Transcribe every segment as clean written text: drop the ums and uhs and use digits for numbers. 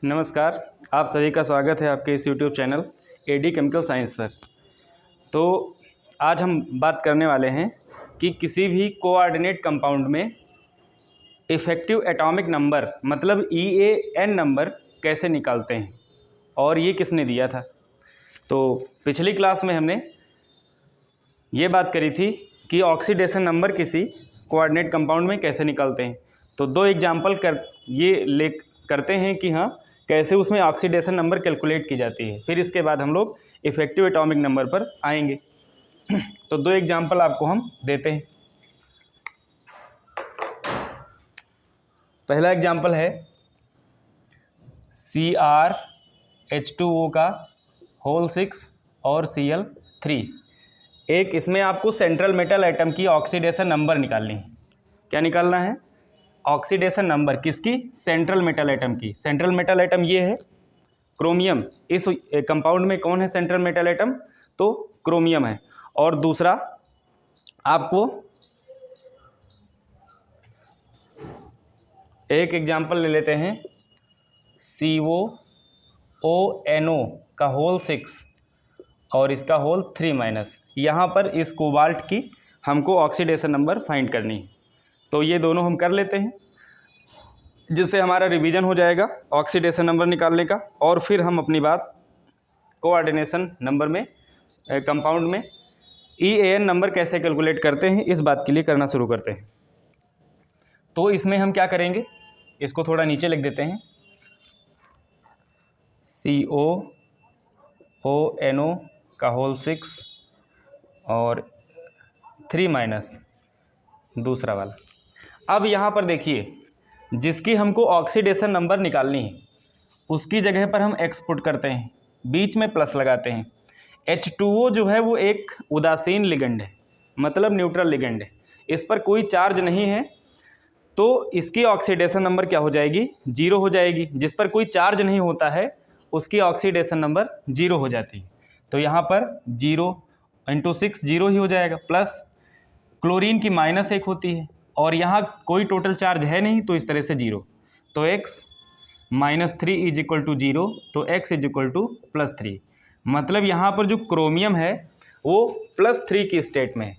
नमस्कार, आप सभी का स्वागत है आपके इस YouTube channel AD chemical science पर। तो आज हम बात करने वाले हैं कि किसी भी कोऑर्डिनेट कंपाउंड में इफ़ेक्टिव एटॉमिक नंबर मतलब EAN नंबर कैसे निकालते हैं और ये किसने दिया था। तो पिछली क्लास में हमने ये बात करी थी कि ऑक्सीडेशन नंबर किसी कोऑर्डिनेट कंपाउंड में कैसे निकालते हैं। तो दो एग्जाम्पल करते हैं कि हाँ कैसे उसमें ऑक्सीडेशन नंबर कैलकुलेट की जाती है। फिर इसके बाद हम लोग इफ़ेक्टिव एटॉमिक नंबर पर आएंगे। तो दो एग्जाम्पल आपको हम देते हैं। पहला एग्जाम्पल है CrH2O का होल 6 और Cl3। एक इसमें आपको सेंट्रल मेटल एटम की ऑक्सीडेशन नंबर निकालनी है। क्या निकालना है? ऑक्सीडेशन नंबर किसकी? सेंट्रल मेटल एटम की। सेंट्रल मेटल एटम ये है क्रोमियम। इस कंपाउंड में कौन है सेंट्रल मेटल एटम? तो क्रोमियम है। और दूसरा आपको एक एग्जांपल ले लेते हैं COONO का होल 6 और इसका होल 3-। यहाँ पर इस कोबाल्ट की हमको ऑक्सीडेशन नंबर फाइंड करनी है। तो ये दोनों हम कर लेते हैं, जिससे हमारा रिवीजन हो जाएगा ऑक्सीडेशन नंबर निकालने का। और फिर हम अपनी बात कोऑर्डिनेशन नंबर में कंपाउंड में EAN नंबर कैसे कैलकुलेट करते हैं इस बात के लिए करना शुरू करते हैं। तो इसमें हम क्या करेंगे, इसको थोड़ा नीचे लिख देते हैं। COONO का होल 6 और 3- दूसरा वाला। अब यहाँ पर देखिए, जिसकी हमको ऑक्सीडेशन नंबर निकालनी है उसकी जगह पर हम X पुट करते हैं, बीच में प्लस लगाते हैं। H2O जो है वो एक उदासीन लिगेंड है, मतलब न्यूट्रल लिगेंड है। इस पर कोई चार्ज नहीं है, तो इसकी ऑक्सीडेशन नंबर क्या हो जाएगी? 0 हो जाएगी। जिस पर कोई चार्ज नहीं होता है उसकी ऑक्सीडेशन नंबर 0 हो जाती है। तो यहाँ पर 0 × 6 0 ही हो जाएगा। प्लस क्लोरीन की -1 होती है और यहाँ कोई टोटल चार्ज है नहीं, तो इस तरह से 0। तो x -3 = 0, तो x = +3। मतलब यहाँ पर जो क्रोमियम है वो +3 की स्टेट में है।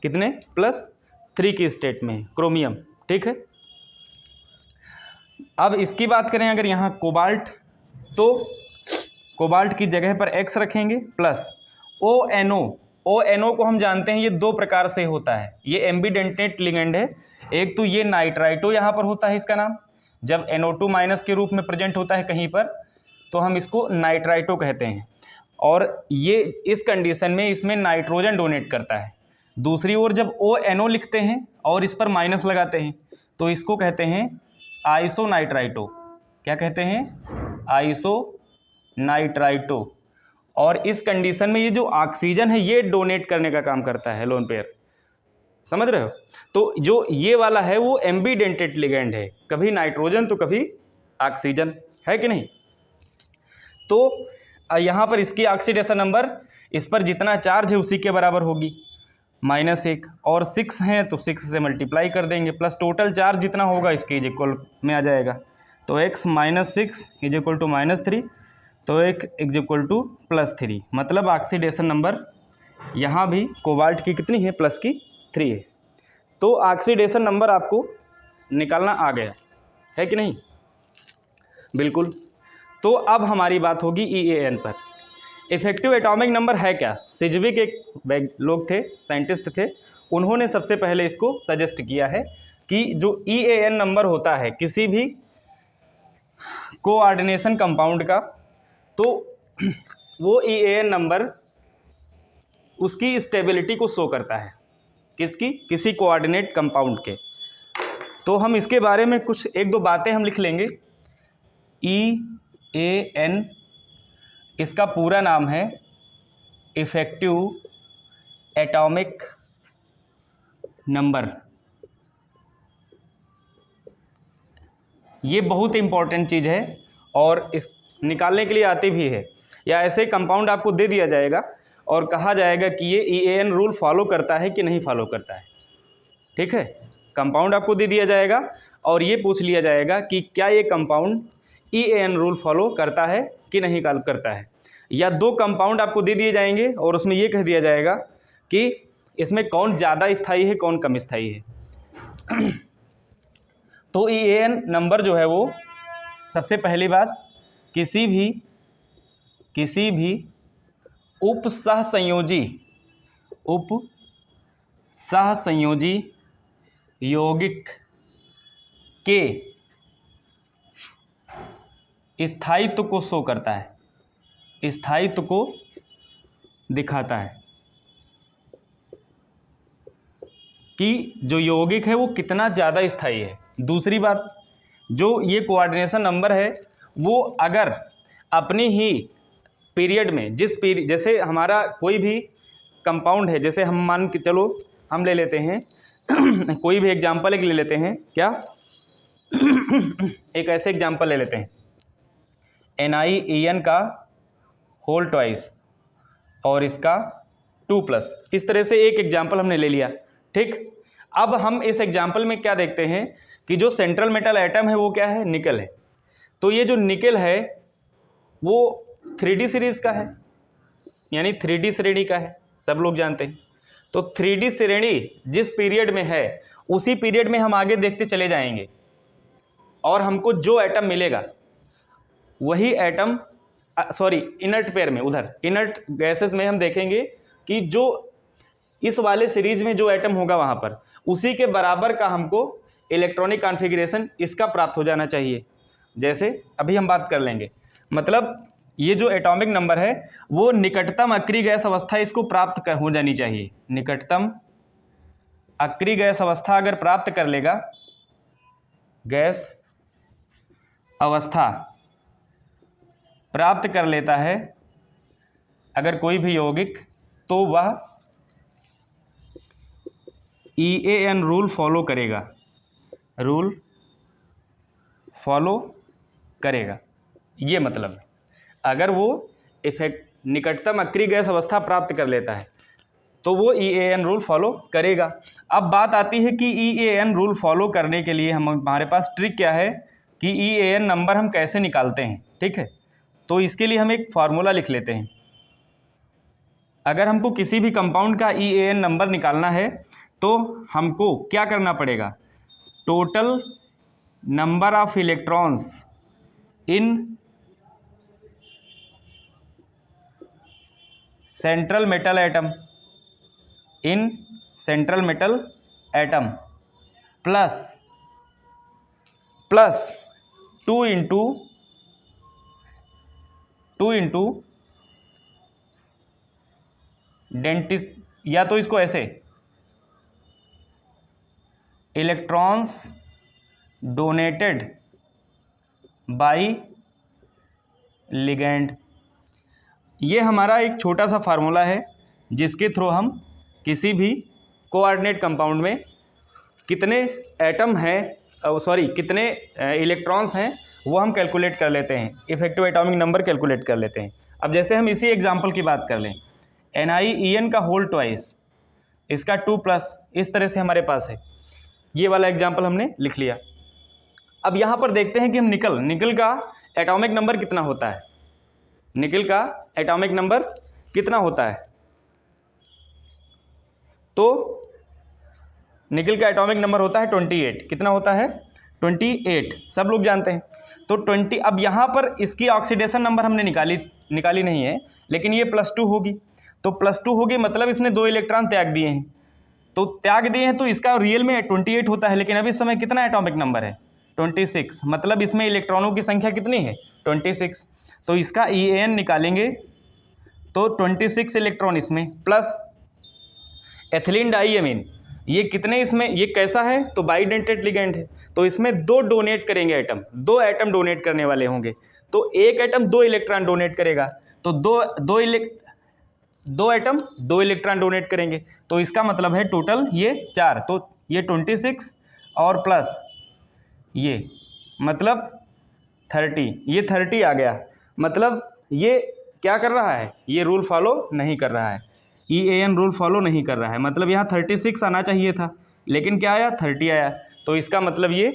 कितने? +3 की स्टेट में है क्रोमियम। ठीक है। अब इसकी बात करें अगर यहाँ कोबाल्ट, तो कोबाल्ट की जगह पर x रखेंगे प्लस ONO को हम जानते हैं ये दो प्रकार से होता है। ये एम्बिडेंटेट लिगेंड है। एक तो ये नाइट्राइटो यहाँ पर होता है इसका नाम, जब NO2- के रूप में प्रेजेंट होता है कहीं पर तो हम इसको नाइट्राइटो कहते हैं। और ये इस कंडीशन में इसमें नाइट्रोजन डोनेट करता है। दूसरी ओर जब ONO लिखते हैं और इस पर माइनस लगाते हैं तो इसको कहते हैं आइसोनाइट्राइटो। क्या कहते हैं? आइसोनाइट्राइटो। और इस कंडीशन में ये जो ऑक्सीजन है ये डोनेट करने का काम करता है, लोन पेयर। समझ रहे हो? तो जो ये वाला है वो एम्बिडेंटेड लिगेंड है, कभी नाइट्रोजन तो कभी ऑक्सीजन, है कि नहीं? तो यहाँ पर इसकी ऑक्सीडेशन नंबर इस पर जितना चार्ज है उसी के बराबर होगी, -1। और 6 है तो 6 से मल्टीप्लाई कर देंगे, प्लस टोटल चार्ज जितना होगा इसके इक्वल में आ जाएगा। तो x - 6 = -3, तो x = +3। मतलब ऑक्सीडेशन नंबर यहाँ भी कोबाल्ट की कितनी है? +3 है। तो ऑक्सीडेशन नंबर आपको निकालना आ गया है कि नहीं? बिल्कुल। तो अब हमारी बात होगी EAN पर। इफ़ेक्टिव एटॉमिक नंबर है क्या? सिजविक एक लोग थे, साइंटिस्ट थे, उन्होंने सबसे पहले इसको सजेस्ट किया है कि जो EAN नंबर होता है किसी भी कोऑर्डिनेशन कंपाउंड का, तो वो EAN नंबर उसकी स्टेबिलिटी को शो करता है। किसकी? किसी कोऑर्डिनेट कंपाउंड के। तो हम इसके बारे में कुछ 1-2 बातें हम लिख लेंगे। EAN इसका पूरा नाम है इफ़ेक्टिव एटॉमिक नंबर। ये बहुत इंपॉर्टेंट चीज़ है और इस निकालने के लिए आती भी है। या ऐसे कंपाउंड आपको दे दिया जाएगा और कहा जाएगा कि ये EAN रूल फॉलो करता है कि नहीं फॉलो करता है। ठीक है, कंपाउंड आपको दे दिया जाएगा और ये पूछ लिया जाएगा कि क्या ये कंपाउंड EAN रूल फॉलो करता है कि नहीं करता है। या दो कंपाउंड आपको दे दिए जाएंगे और उसमें ये कह दिया जाएगा कि इसमें कौन ज़्यादा स्थायी है कौन कम स्थायी है। तो EAN नंबर जो है वो सबसे पहली बात किसी भी उप सहसंयोजी यौगिक के स्थायित्व को शो करता है, स्थायित्व को दिखाता है कि जो यौगिक है वो कितना ज़्यादा स्थायी है। दूसरी बात, जो ये कोऑर्डिनेशन नंबर है वो अगर अपनी ही पीरियड में जैसे हमारा कोई भी कंपाउंड है, जैसे हम मान के चलो हम ले लेते हैं कोई भी एग्जांपल एक ले लेते हैं, क्या एक ऐसे एग्जांपल ले लेते हैं NiEN का होल ट्वाइस और इसका 2+, इस तरह से एक एग्जांपल हमने ले लिया। ठीक, अब हम इस एग्जांपल में क्या देखते हैं कि जो सेंट्रल मेटल एटम है वो क्या है, निकल है। तो ये जो निकल है वो 3D सीरीज का है, यानी 3D श्रेणी का है, सब लोग जानते हैं। तो 3D श्रेणी जिस पीरियड में है उसी पीरियड में हम आगे देखते चले जाएंगे और हमको जो एटम मिलेगा वही एटम इनर्ट पेयर में, उधर इनर्ट गैसेस में हम देखेंगे कि जो इस वाले सीरीज में जो एटम होगा वहाँ पर उसी के बराबर का हमको इलेक्ट्रॉनिक कॉन्फ़िगरेशन इसका प्राप्त हो जाना चाहिए। जैसे अभी हम बात कर लेंगे, मतलब ये जो एटॉमिक नंबर है वो निकटतम अक्रिय गैस अवस्था इसको प्राप्त हो जानी चाहिए। निकटतम अक्रिय गैस अवस्था अगर प्राप्त कर लेगा, गैस अवस्था प्राप्त कर लेता है अगर कोई भी यौगिक, तो वह EAN रूल फॉलो करेगा। ये मतलब है अगर वो निकटतम अक्रिय गैस अवस्था प्राप्त कर लेता है तो वो EAN रूल फॉलो करेगा। अब बात आती है कि EAN रूल फॉलो करने के लिए हमारे पास ट्रिक क्या है कि EAN नंबर हम कैसे निकालते हैं। ठीक है, तो इसके लिए हम एक फार्मूला लिख लेते हैं। अगर हमको किसी भी कंपाउंड का EAN नंबर निकालना है तो हमको क्या करना पड़ेगा, total number of electrons in central metal atom plus 2 into dentis, या तो इसको ऐसे इलेक्ट्रॉन्स डोनेटेड बाय लिगेंड। ये हमारा एक छोटा सा फार्मूला है जिसके थ्रू हम किसी भी कोऑर्डिनेट कंपाउंड में कितने एटम हैं, कितने इलेक्ट्रॉन्स हैं वो हम कैलकुलेट कर लेते हैं, इफेक्टिव एटॉमिक नंबर कैलकुलेट कर लेते हैं। अब जैसे हम इसी एग्जांपल की बात कर लें, NiEN का होल ट्वाइस, इसका 2+, इस तरह से हमारे पास है। ये वाला एग्जांपल हमने लिख लिया। अब यहाँ पर देखते हैं कि हम निकल का एटॉमिक नंबर कितना होता है। निकल का एटॉमिक नंबर कितना होता है, तो निकल का एटॉमिक नंबर होता है 28। कितना होता है, 28, सब लोग जानते हैं। तो 20, अब यहाँ पर इसकी ऑक्सीडेशन नंबर हमने निकाली नहीं है, लेकिन ये +2 होगी। तो +2 होगी मतलब इसने 2 इलेक्ट्रॉन त्याग दिए हैं, तो इसका रियल में 28 होता है। लेकिन अभी इस समय कितना एटॉमिक नंबर है, 26, मतलब इसमें इलेक्ट्रॉनों की संख्या कितनी है, 26। तो इसका EAN निकालेंगे तो 26 इलेक्ट्रॉन इसमें, प्लस एथिलीन डाइअमीन, ये कितने इसमें, ये कैसा है तो बाइडेंटेड लिगेंड है, तो इसमें 2 डोनेट करेंगे एटम, 2 एटम डोनेट करने वाले होंगे। तो एक एटम 2 इलेक्ट्रॉन डोनेट करेगा, तो दो एटम 2 इलेक्ट्रॉन डोनेट करेंगे, तो इसका मतलब है टोटल ये 4, तो ये 26 और प्लस ये मतलब 30, ये 30 आ गया। मतलब ये क्या कर रहा है, ये रूल फॉलो नहीं कर रहा है, EAN रूल फॉलो नहीं कर रहा है। मतलब यहाँ 36 आना चाहिए था, लेकिन क्या आया, 30 आया। तो इसका मतलब ये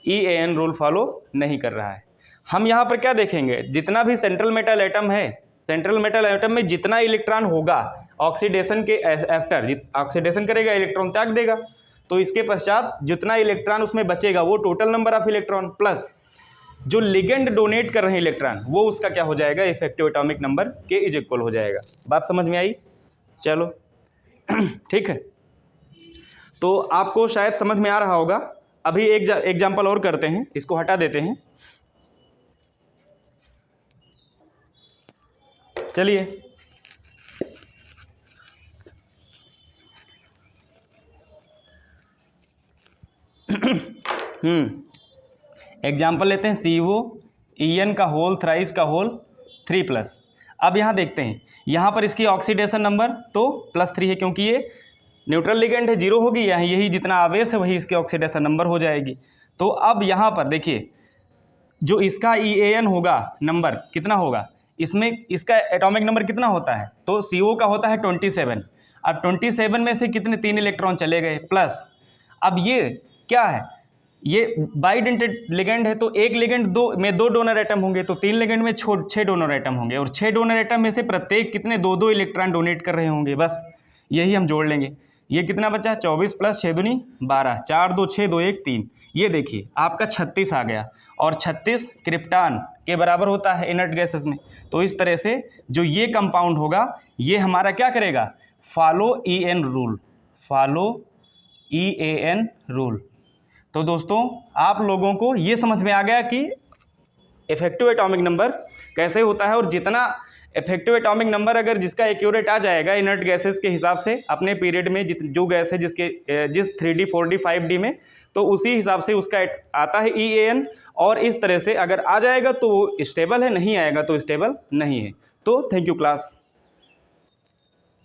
EAN रूल फॉलो नहीं कर रहा है। हम यहाँ पर क्या देखेंगे, जितना भी सेंट्रल मेटल एटम है, सेंट्रल मेटल एटम में जितना इलेक्ट्रॉन होगा ऑक्सीडेशन के आफ्टर, ऑक्सीडेशन करेगा इलेक्ट्रॉन त्याग देगा, तो इसके पश्चात जितना इलेक्ट्रॉन उसमें बचेगा वो total number of electron plus जो लिगेंड डोनेट कर रहे हैं इलेक्ट्रॉन, वो उसका क्या हो जाएगा, इफेक्टिव एटॉमिक नंबर के इज इक्वल हो जाएगा। बात समझ में आई? चलो ठीक है, तो आपको शायद समझ में आ रहा होगा। अभी एक एग्जाम्पल और करते हैं, इसको हटा देते हैं। चलिए एग्जाम्पल लेते हैं CO का होल थ्राइस का होल 3+। अब यहाँ देखते हैं, यहाँ पर इसकी ऑक्सीडेशन नंबर तो +3 है, क्योंकि ये न्यूट्रल लिगेंड है, 0 होगी, यही जितना आवेश है वही इसकी ऑक्सीडेशन नंबर हो जाएगी। तो अब यहाँ पर देखिए, जो इसका EAN होगा नंबर कितना होगा, इसमें इसका एटॉमिक नंबर कितना होता है, तो CO का होता है 27। अब 27 में से कितने 3 इलेक्ट्रॉन चले गए प्लस। अब ये क्या है, ये बाइडेंटेड लिगेंड है, तो एक लिगेंड में 2 डोनर एटम होंगे, तो 3 लिगेंड में 6 डोनर एटम होंगे, और 6 डोनर एटम में से प्रत्येक कितने 2-2 इलेक्ट्रॉन डोनेट कर रहे होंगे, बस यही हम जोड़ लेंगे। ये कितना बचा, 24 + 6 दूनी 12, 4 2 6 2 1 3, ये देखिए आपका 36 आ गया, और 36 क्रिप्टॉन के बराबर होता है इनर्ट गैसेस में। तो इस तरह से जो ये कंपाउंड होगा ये हमारा क्या करेगा, follow EAN rule, follow EAN rule. तो दोस्तों आप लोगों को ये समझ में आ गया कि इफेक्टिव एटॉमिक नंबर कैसे होता है, और जितना इफेक्टिव एटॉमिक नंबर अगर जिसका एक्यूरेट आ जाएगा इनर्ट गैसेस के हिसाब से अपने पीरियड में जो गैस है जिस 3D 4D 5D में, तो उसी हिसाब से उसका आता है EAN, और इस तरह से अगर आ जाएगा तो वो स्टेबल है, नहीं आएगा तो स्टेबल नहीं है। तो थैंक यू क्लास।